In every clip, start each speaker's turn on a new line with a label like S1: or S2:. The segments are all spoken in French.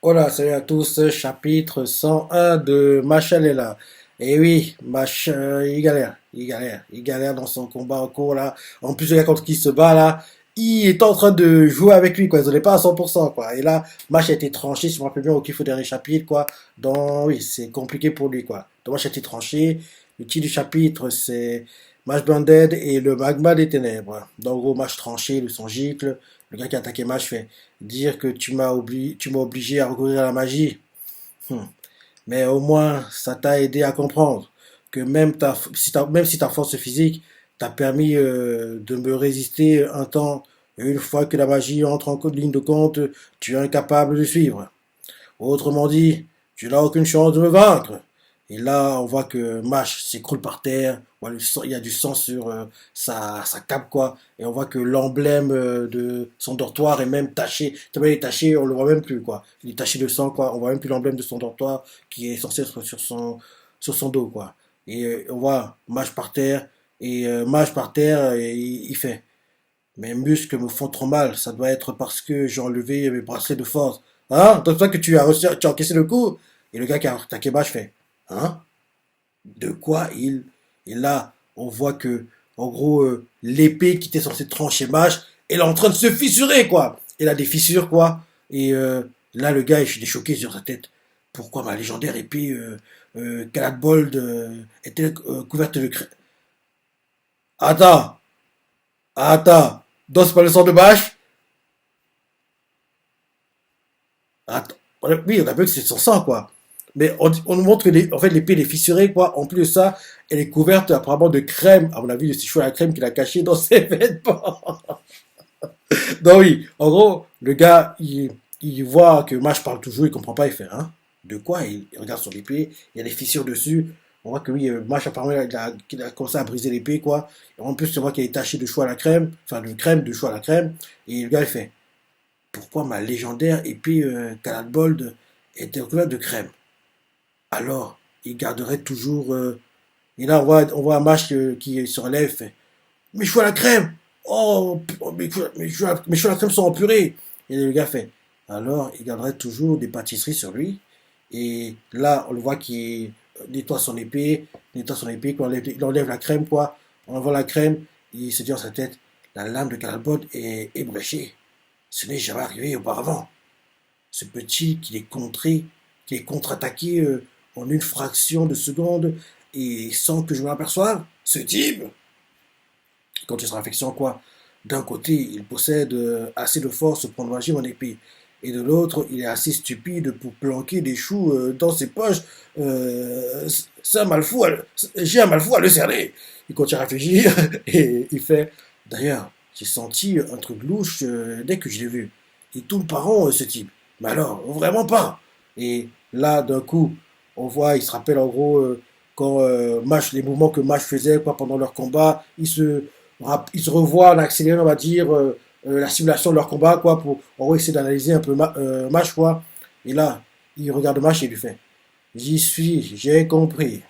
S1: Hola, salut à tous, chapitre 101 de Machel est là. Et oui, il galère dans son combat en cours là. En plus, le gars contre qui il se bat là, il est en train de jouer avec lui quoi, ils n'est pas à 100% quoi. Et là, Mach a été tranché, si je me rappelle bien, au kiff au dernier chapitre quoi. Donc oui, c'est compliqué pour lui quoi. Donc Mach a été tranché, le titre du chapitre c'est Mach Blinded et le magma des ténèbres. Donc en gros, Mach tranché de son gicle, le gars qui a attaqué Mach fait dire que tu m'as obligé à recourir à la magie. Hmm. Mais au moins, ça t'a aidé à comprendre que même si ta force physique t'a permis de me résister un temps, une fois que la magie entre en ligne de compte, tu es incapable de suivre. Autrement dit, tu n'as aucune chance de me vaincre. Et là, on voit que Mash s'écroule par terre. Il y a du sang sur sa cape, quoi. Et on voit que l'emblème de son dortoir est même taché. Tellement il est taché, on le voit même plus, quoi. Il est taché de sang, quoi. On voit même plus l'emblème de son dortoir qui est censé être sur son dos, quoi. Et on voit Mash par terre. Et Mash par terre, et il fait. Mes muscles me font trop mal. Ça doit être parce que j'ai enlevé mes bracelets de force. Hein? C'est pour ça que tu as encaissé le coup? Et le gars qui a attaqué Bash fait. Hein? De quoi il. Et là, on voit que, en gros, l'épée qui était censée trancher Bash, elle est en train de se fissurer, quoi. Elle a des fissures, quoi. Et là, le gars, il est choqué sur sa tête. Pourquoi ma légendaire épée Caladbold était couverte de crème? Attends! Attends! Donc, c'est pas le sang de Bash? Attends, oui, on a vu que c'est son sang, quoi. Mais on nous montre que en fait, l'épée est fissurée, quoi. En plus de ça, elle est couverte apparemment de crème. À mon avis, de ses cheveux à la crème qu'il a caché dans ses vêtements. Donc oui, en gros, le gars, il voit que Mash parle toujours, il comprend pas, il fait, hein? De quoi? Il regarde son épée, il y a des fissures dessus. On voit que oui, Mash apparemment, il a commencé à briser l'épée, quoi. Et en plus, on voit qu'il est taché de chou à la crème, enfin de crème, de chou à la crème. Et le gars, il fait, pourquoi ma légendaire épée Bold était recouverte de crème? Alors, il garderait toujours. Et là, on voit un match qui se relève et fait, mes choux à la crème! Oh, mes choux à la crème sont en purée! Et le gars fait, alors, il garderait toujours des pâtisseries sur lui. Et là, on le voit qu'il nettoie son épée, quoi, il enlève la crème, quoi. On envoie la crème, il se dit dans sa tête, la lame de Bold est ébréchée. Ce n'est jamais arrivé auparavant. Ce petit qui est contre-attaqué en une fraction de seconde et sans que je m'aperçoive, ce type, quand il sera réflexion quoi, d'un côté, il possède assez de force pour endommager mon épée, et de l'autre, il est assez stupide pour planquer des choux dans ses poches. C'est un mal fou, j'ai un mal fou à le cerner. Il continue à réfléchir et il fait. D'ailleurs, j'ai senti un truc louche dès que je l'ai vu. Il tourne par rond, ce type. Mais alors, vraiment pas. Et là, d'un coup, on voit, il se rappelle en gros quand les mouvements que Mash faisait quoi, pendant leur combat, ils se revoient en accélérant, on va dire, la simulation de leur combat, quoi, pour en gros essayer d'analyser un peu Mash, quoi. Et là, il regarde Mash et il lui fait, j'y suis, j'ai compris.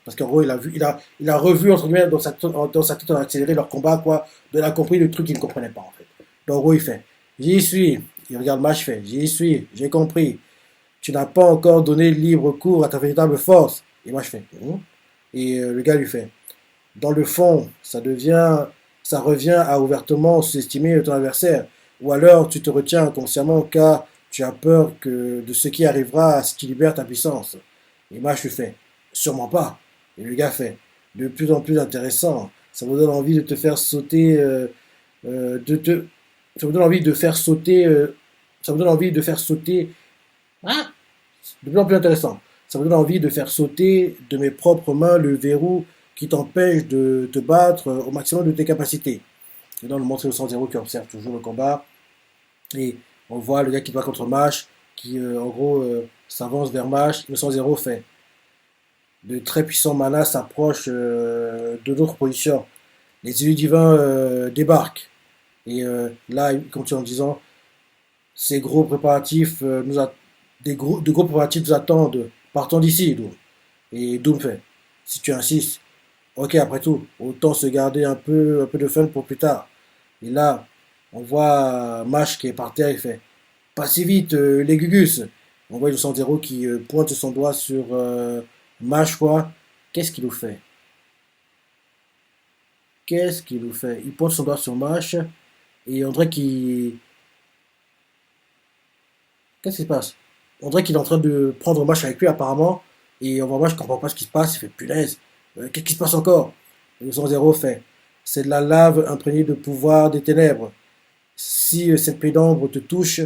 S1: Parce qu'en gros, il a revu, entre guillemets, dans sa tête en accéléré leur combat, quoi. Donc, il a compris le truc qu'il ne comprenait pas, en fait. Donc, en gros, il fait, j'y suis. Il regarde Mash, fait, j'y suis, j'ai compris. Tu n'as pas encore donné libre cours à ta véritable force. Et moi, je fais, hmm. Et le gars lui fait, dans le fond, ça revient à ouvertement sous-estimer ton adversaire. Ou alors, tu te retiens inconsciemment car tu as peur de ce qui arrivera si tu libères ta puissance. Et moi, je lui fais, sûrement pas. Et le gars fait, de plus en plus intéressant. Ça me donne envie de te faire sauter, de te, ça me donne envie de faire sauter, ça me donne envie de faire sauter, ah, de plus en plus intéressant. Ça me donne envie de faire sauter de mes propres mains le verrou qui t'empêche de te battre au maximum de tes capacités. Et là, on nous montre le 100 qui observe toujours le combat. Et on voit le gars qui bat contre Mash, qui en gros s'avance vers Mash. Le 100 fait de très puissants manas s'approchent de notre position. Les élus divins débarquent. Et là, il continue en disant ces gros préparatifs de gros préparatifs nous attendent. Partons d'ici, Doom. Et Doom fait si tu insistes, ok, après tout, autant se garder un peu de fun pour plus tard. Et là, on voit Mash qui est par terre, il fait pas si vite, les Gugus. On voit Innocent Zéro qui pointe son doigt sur Mash, quoi. Qu'est-ce qu'il nous fait? Qu'est-ce qu'il nous fait? Il pointe son doigt sur Mash et on dirait qu'il. Qu'est-ce qui se passe? On dirait qu'il est en train de prendre Mash avec lui, apparemment. Et on voit Mash, je comprends pas ce qui se passe. Il fait punaise. Qu'est-ce qui se passe encore? Innocent Zéro fait. C'est de la lave imprégnée de pouvoir des ténèbres. Si cette pénombre te touche,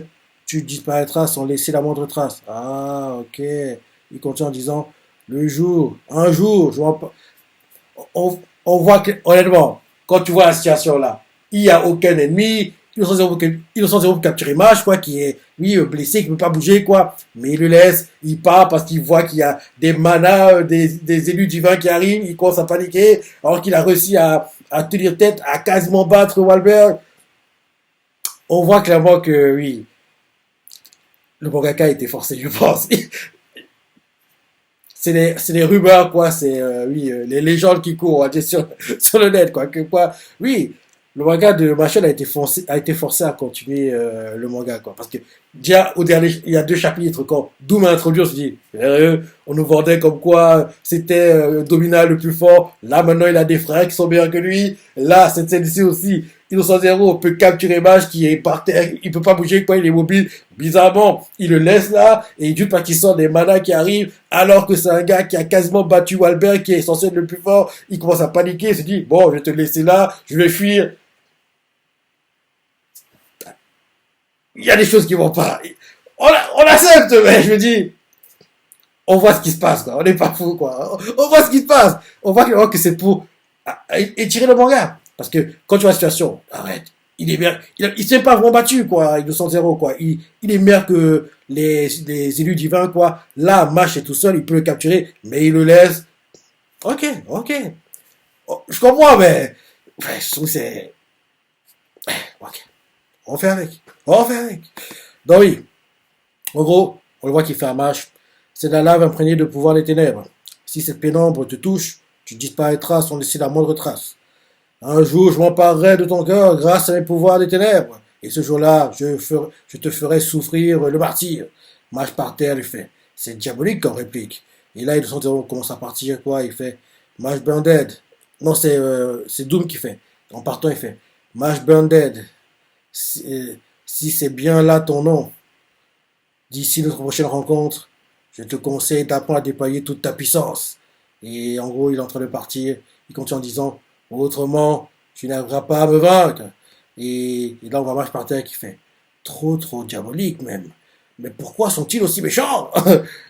S1: tu disparaîtras sans laisser la moindre trace. Ah, ok. Il continue en disant, un jour, je vois pas, on voit que, honnêtement, quand tu vois la situation là, il n'y a aucun ennemi, Innocent Zéro pour capturer Mage, quoi, qui est, oui, blessé, qui ne peut pas bouger, quoi, mais il le laisse, il part parce qu'il voit qu'il y a des manas, des élus divins qui arrivent, il commence à paniquer, alors qu'il a réussi à tenir tête, à quasiment battre Wahlberg. On voit clairement que, oui, le mangaka a été forcé, je pense. C'est les rumeurs, quoi, c'est, oui, les légendes qui courent, hein, sur le net, quoi, que, quoi, oui, le manga de Machel a été forcé à continuer le manga, quoi, parce que, déjà, au dernier, il y a 2 chapitres, quand Doom a introduit, on se dit, on nous vendait comme quoi c'était Domina le plus fort, là, maintenant, il a des frères qui sont meilleurs que lui, là, cette scène-ci aussi, Innocent Zero peut capturer Mage qui est par terre, il peut pas bouger, quoi, il est mobile, bizarrement, il le laisse là, et juste parce qu'il sent des manas qui arrivent, alors que c'est un gars qui a quasiment battu Wahlberg, qui est censé être le plus fort, il commence à paniquer, il se dit, bon, je vais te laisser là, je vais fuir. Il y a des choses qui vont pas. On accepte, mais je me dis, on voit ce qui se passe, quoi. On n'est pas fou, quoi. On voit ce qui se passe. On voit que c'est pour étirer le manga. Parce que quand tu vois la situation, arrête. Il est meilleur. Il s'est pas vraiment battu, quoi. Il est 200-0, quoi. Il est meilleur que les élus divins, quoi. Là, Mash est tout seul, il peut le capturer, mais il le laisse. Ok, ok. Oh, je comprends, mais ouais, je trouve que c'est. Ok. On fait avec. On fait avec. Donc oui, en gros, on le voit qu'il fait un match. C'est de la lave imprégnée de pouvoir des ténèbres. Si cette pénombre te touche, tu disparaîtras sans laisser la moindre trace. Un jour, je m'emparerai de ton cœur grâce à mes pouvoirs des ténèbres. Et ce jour-là, je te ferai souffrir le martyr. Mage par terre, il fait. C'est diabolique comme réplique. Et là, il commence à partir, quoi. Il fait Mage burn dead. Non, c'est Doom qui fait. En partant, il fait Mage burn dead. Si c'est bien là ton nom, d'ici notre prochaine rencontre, je te conseille d'apprendre à déployer toute ta puissance. Et en gros, il est en train de partir. Il continue en disant, autrement, tu n'arriveras pas à me vaincre. Et là, on va marcher par terre qui fait, trop, trop diabolique même. Mais pourquoi sont-ils aussi méchants?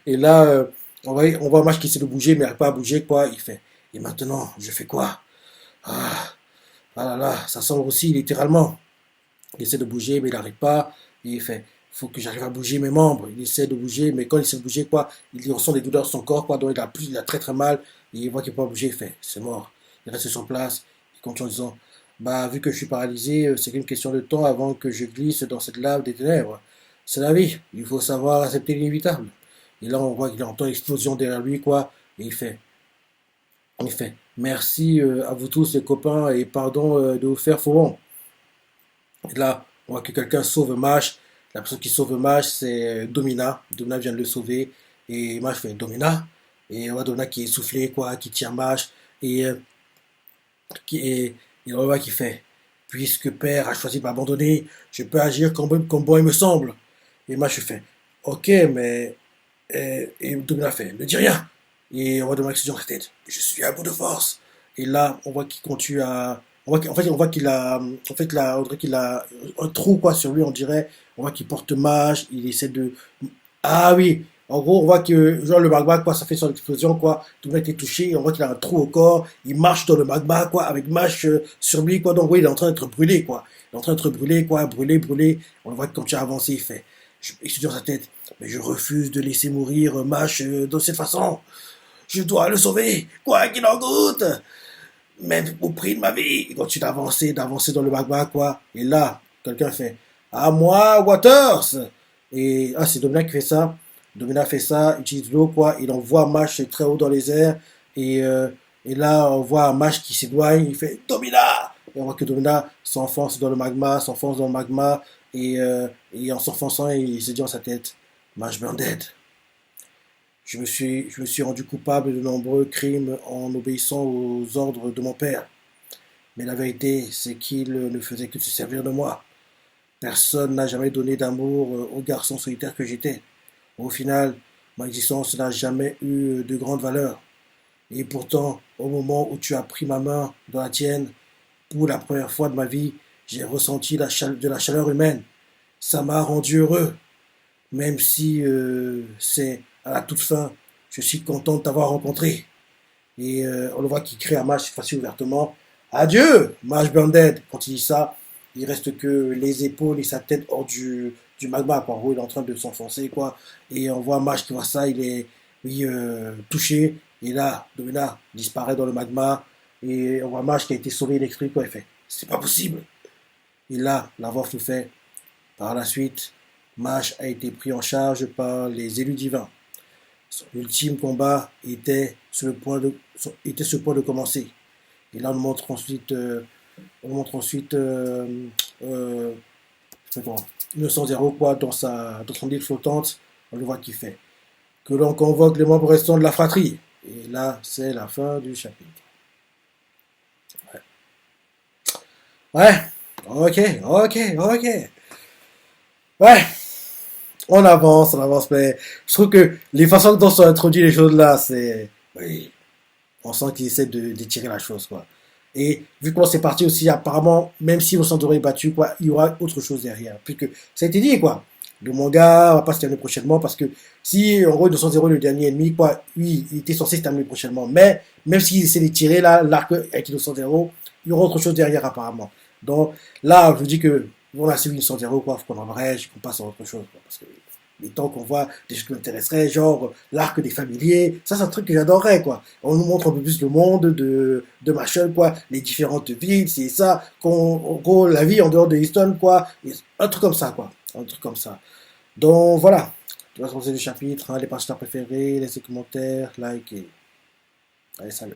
S1: Et là, on voit Marche qui essaie de bouger, mais il n'arrive pas à bouger, quoi. Il fait, et maintenant, je fais quoi? Ah, ah là là, ça semble aussi littéralement. Il essaie de bouger, mais il n'arrive pas. Et il fait, faut que j'arrive à bouger mes membres. Il essaie de bouger, mais quand il essaie de bouger, quoi, il ressent des douleurs dans son corps, quoi, donc il a très très mal. Et il voit qu'il ne peut pas bouger, il fait, c'est mort. Il reste sur place. Il continue en disant, bah, vu que je suis paralysé, c'est qu'une question de temps avant que je glisse dans cette lave des ténèbres. C'est la vie. Il faut savoir accepter l'inévitable. Et là, on voit qu'il entend l'explosion derrière lui, quoi. Et il fait, merci à vous tous les copains et pardon de vous faire faux. Et là, on voit que quelqu'un sauve Mash. La personne qui sauve Mash, c'est Domina. Domina vient de le sauver. Et Mash fait Domina. Et on voit Domina qui est essoufflé, quoi, qui tient Mash. Et, et on voit qui fait puisque Père a choisi de m'abandonner, je peux agir comme bon il me semble. Et Mash fait ok, mais. Et Domina fait ne dis rien. Et on voit Domina qui se dit dans sa tête je suis à bout de force. Et là, on voit qu'il continue à. On voit qu'il a, en fait, là, on dirait qu'il a un trou, quoi, sur lui, on dirait. On voit qu'il porte mage, il essaie de. Ah oui, en gros, on voit que, genre, le magma, quoi, ça fait son explosion, quoi. Tout le monde est touché, on voit qu'il a un trou au corps, il marche dans le magma, quoi, avec mage sur lui, quoi. Donc, oui, il est en train d'être brûlé, quoi. Il est en train d'être brûlé, quoi, brûlé, brûlé. On le voit qu'il continue à avancer, il fait. Il se dit dans sa tête, mais je refuse de laisser mourir mage de cette façon. Je dois le sauver, quoi qu'il en coûte même au prix de ma vie. Il continue d'avancer dans le magma, quoi. Et là, quelqu'un fait à moi, Waters. Et c'est Domina qui fait ça. Domina fait ça, utilise l'eau, quoi. Il envoie Mash très haut dans les airs. Et là, on voit Mash qui s'éloigne. Il fait Domina. Et on voit que Domina s'enfonce dans le magma. Et en s'enfonçant, il se dit dans sa tête Maj Burndead. Je me suis rendu coupable de nombreux crimes en obéissant aux ordres de mon père. Mais la vérité, c'est qu'il ne faisait que se servir de moi. Personne n'a jamais donné d'amour au garçon solitaire que j'étais. Au final, ma existence n'a jamais eu de grande valeur. Et pourtant, au moment où tu as pris ma main dans la tienne, pour la première fois de ma vie, j'ai ressenti de la chaleur humaine. Ça m'a rendu heureux, même si c'est à la toute fin, je suis content de t'avoir rencontré. Et on le voit qu'il crie à Maj, cette fois-ci ouvertement, adieu, Maj Burndead. Quand il dit ça, il reste que les épaules et sa tête hors du magma, quoi. En gros, il est en train de s'enfoncer, quoi. Et on voit Maj qui voit ça, il est oui, touché. Et là, Domina disparaît dans le magma. Et on voit Maj qui a été sauvé électrique, quoi. Il fait, c'est pas possible. Et là, la voix nous fait, par la suite, Maj a été pris en charge par les élus divins. Son ultime combat était sur le point de commencer. Et là, on montre ensuite euh, 900 quoi, dans son île flottante. On le voit qui fait. Que l'on convoque les membres restants de la fratrie. Et là, c'est la fin du chapitre. Ouais. Ouais. Ok, ok, ok. Ouais. On avance, mais je trouve que les façons dont sont introduites les choses là, c'est. Oui, on sent qu'ils essaient d'étirer la chose, quoi. Et vu qu'on c'est parti aussi, apparemment, même si Osanzoro est battu, quoi, il y aura autre chose derrière. Puisque ça a été dit, quoi. Le manga va pas se terminer prochainement parce que si, en gros, 200 est le dernier ennemi, quoi, oui, il était censé se terminer prochainement. Mais même s'il essaie de tirer, là, l'arc avec 200, il y aura autre chose derrière, apparemment. Donc là, je vous dis que on a suivi 200, quoi, faut qu'on abrège, qu'on passe à autre chose, quoi, parce que les temps qu'on voit des choses qui m'intéresseraient, genre l'arc des familiers, ça c'est un truc que j'adorerais, quoi. On nous montre un peu plus le monde de machin, quoi, les différentes villes, c'est ça, en gros, la vie en dehors de Easton, quoi, un truc comme ça, quoi, un truc comme ça. Donc voilà, tu vas se le chapitre, hein, les pages préférés, laissez commentaires, like, et allez, salut.